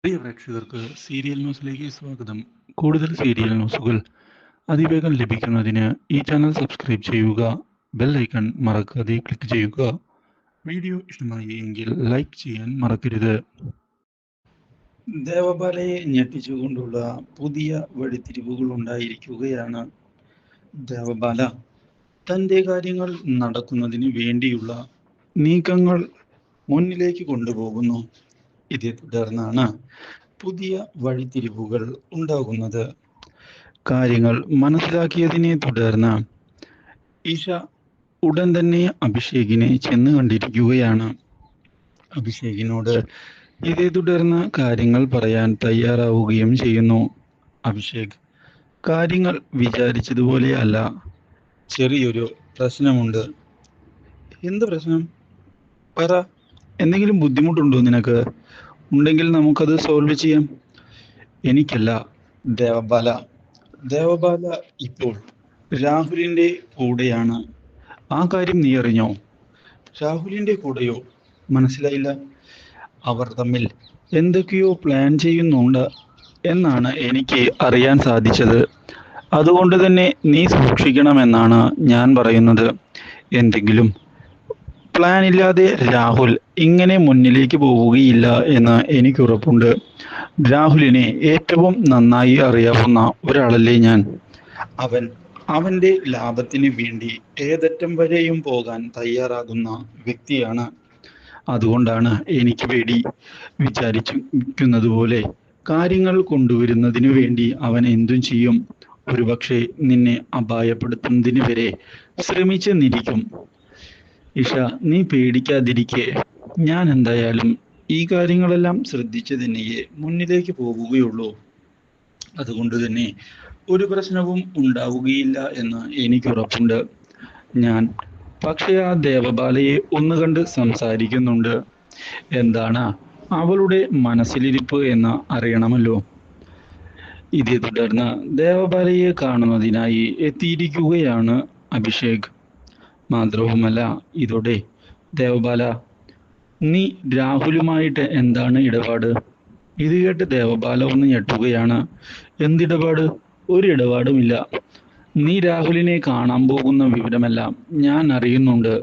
പ്രിയ പ്രേക്ഷകർക്ക് സീരിയൽ ന്യൂസിലേക്ക് സ്വാഗതം. കൂടുതൽ സീരിയൽ ന്യൂസുകൾ അതിവേഗം ലഭിക്കുന്നതിന് ഈ ചാനൽ സബ്സ്ക്രൈബ് ചെയ്യുക. ബെൽ ഐക്കൺ മറക്കാതെ ക്ലിക്ക് ചെയ്യുക. വീഡിയോ ഇഷ്ടമായി എങ്കിൽ ലൈക്ക് ചെയ്യാൻ മറക്കരുത്. ദേവബാലയെ ഞെട്ടിച്ചുകൊണ്ടുള്ള പുതിയ വഴിത്തിരിവുകൾ ഉണ്ടായിരിക്കുകയാണ്. ദേവബാല തൻ്റെ കാര്യങ്ങൾ നടക്കുന്നതിന് വേണ്ടിയുള്ള നീക്കങ്ങൾ മുന്നിലേക്ക് കൊണ്ടുപോകുന്നു. ഇതേ തുടർന്നാണ് പുതിയ വഴിത്തിരിവുകൾ ഉണ്ടാകുന്നത്. കാര്യങ്ങൾ മനസ്സിലാക്കിയതിനെ തുടർന്ന് ഈശ ഉടൻ തന്നെ അഭിഷേകിനെ ചെന്ന് കണ്ടിരിക്കുകയാണ്. അഭിഷേകിനോട് ഇതേ തുടർന്ന് കാര്യങ്ങൾ പറയാൻ തയ്യാറാവുകയും ചെയ്യുന്നു. അഭിഷേക്, കാര്യങ്ങൾ വിചാരിച്ചതുപോലെ അല്ല, ചെറിയൊരു പ്രശ്നമുണ്ട്. എന്ത് പ്രശ്നം? പറ. എന്തെങ്കിലും ബുദ്ധിമുട്ടുണ്ടോ നിനക്ക്? ഉണ്ടെങ്കിൽ നമുക്കത് സോൾവ് ചെയ്യാം. എനിക്കല്ല, ദേവബാല. ദേവബാല ഇപ്പോൾ രാഹുലിന്റെ കൂടെയാണ്. ആ കാര്യം നീ അറിഞ്ഞോ? രാഹുലിന്റെ കൂടെയോ? മനസ്സിലായില്ല. അവർ തമ്മിൽ എന്തൊക്കെയോ പ്ലാൻ ചെയ്യുന്നുണ്ട് എന്നാണ് എനിക്ക് അറിയാൻ സാധിച്ചത്. അതുകൊണ്ട് തന്നെ നീ സൂക്ഷിക്കണമെന്നാണ് ഞാൻ പറയുന്നത്. എന്തെങ്കിലും പ്ലാൻ ഇല്ലാതെ രാഹുൽ ഇങ്ങനെ മുന്നിലേക്ക് പോവുകയില്ല എന്ന് എനിക്ക് ഉറപ്പുണ്ട്. രാഹുലിനെ ഏറ്റവും നന്നായി അറിയാവുന്ന ഒരാളല്ലേ ഞാൻ. അവന്റെ ലാഭത്തിന് വേണ്ടി ഏതറ്റം വരെയും പോകാൻ തയ്യാറാകുന്ന വ്യക്തിയാണ്. അതുകൊണ്ടാണ് എനിക്ക് പേടി. വിചാരിക്കുന്നത് പോലെ കാര്യങ്ങൾ കൊണ്ടുവരുന്നതിന് വേണ്ടി അവൻ എന്തും ചെയ്യും. ഒരുപക്ഷെ നിന്നെ അപായപ്പെടുത്തുന്നതിന് വരെ ശ്രമിച്ചെന്നിരിക്കും. ഇഷ, നീ പേടിക്കാതിരിക്കെ. ഞാൻ എന്തായാലും ഈ കാര്യങ്ങളെല്ലാം ശ്രദ്ധിച്ച് തന്നെയേ മുന്നിലേക്ക് പോവുകയുള്ളൂ. അതുകൊണ്ട് തന്നെ ഒരു പ്രശ്നവും ഉണ്ടാവുകയില്ല എന്ന് എനിക്ക് ഉറപ്പുണ്ട്. ഞാൻ പക്ഷേ ആ ദേവബാലയെ ഒന്ന് കണ്ട് സംസാരിക്കുന്നുണ്ട്. എന്താണ് അവളുടെ മനസ്സിലിരിപ്പ് എന്ന് അറിയണമല്ലോ. ഇതേ തുടർന്ന് ദേവബാലയെ കാണുന്നതിനായി എത്തിയിരിക്കുകയാണ് അഭിഷേക്. മാത്രവുമല്ല, ഇതോടെ ദേവബാല, നീ രാഹുലുമായിട്ട് എന്താണ് ഇടപാട്? ഇത് കേട്ട് ദേവബാല ഒന്ന് ഞെട്ടുകയാണ്. എന്തിടപാട്? ഒരു ഇടപാടുമില്ല. നീ രാഹുലിനെ കാണാൻ പോകുന്ന വിവരമെല്ലാം ഞാൻ അറിയുന്നുണ്ട്.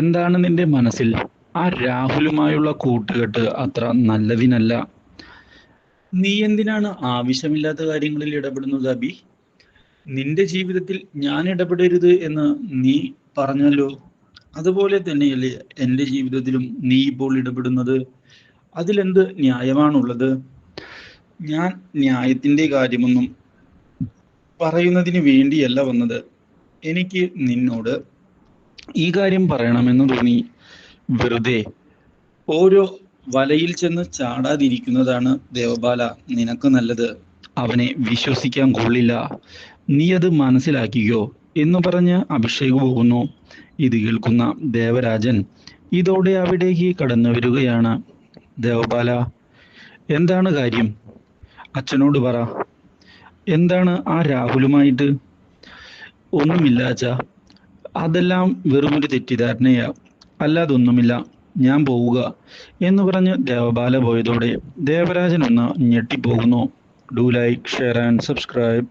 എന്താണ് നിന്റെ മനസ്സിൽ? ആ രാഹുലുമായുള്ള കൂട്ടുകെട്ട് അത്ര നല്ലതിനല്ല. നീ എന്തിനാണ് ആവശ്യമില്ലാത്ത കാര്യങ്ങളിൽ ഇടപെടുന്നത് അബി? നിന്റെ ജീവിതത്തിൽ ഞാൻ ഇടപെടരുത് എന്ന് നീ പറഞ്ഞല്ലോ. അതുപോലെ തന്നെയല്ലേ എൻ്റെ ജീവിതത്തിലും നീ ഇപ്പോൾ ഇടപെടുന്നത്. അതിലെന്ത് ന്യായമാണുള്ളത്? ഞാൻ ന്യായത്തിൻ്റെ കാര്യമൊന്നും പറയുന്നതിന് വേണ്ടിയല്ല വന്നത്. എനിക്ക് നിന്നോട് ഈ കാര്യം പറയണമെന്ന് തോന്നി. വെറുതെ ഓരോ വലയിൽ ചെന്ന് ചാടാതിരിക്കുന്നതാണ് ദേവബാല നിനക്ക് നല്ലത്. അവനെ വിശ്വസിക്കാൻ കൊള്ളില്ല. നീ അത് മനസ്സിലാക്കിയോ എന്ന് പറഞ്ഞ് അഭിഷേക് പോകുന്നു. ഇത് കേൾക്കുന്ന ദേവരാജൻ ഇതോടെ അവിടേക്ക് കടന്നു വരികയാണ്. ദേവബാല, എന്താണ് കാര്യം? അച്ഛനോട് പറ. എന്താണ് ആ രാഹുലുമായിട്ട്? ഒന്നുമില്ല അച്ഛാ, അതെല്ലാം വെറുമൊരു തെറ്റിദ്ധാരണയാ, അല്ലാതൊന്നുമില്ല. ഞാൻ പോവുക എന്ന് പറഞ്ഞ് ദേവബാല പോയതോടെ ദേവരാജൻ ഒന്ന് ഞെട്ടിപ്പോകുന്നു. Do like, share and subscribe.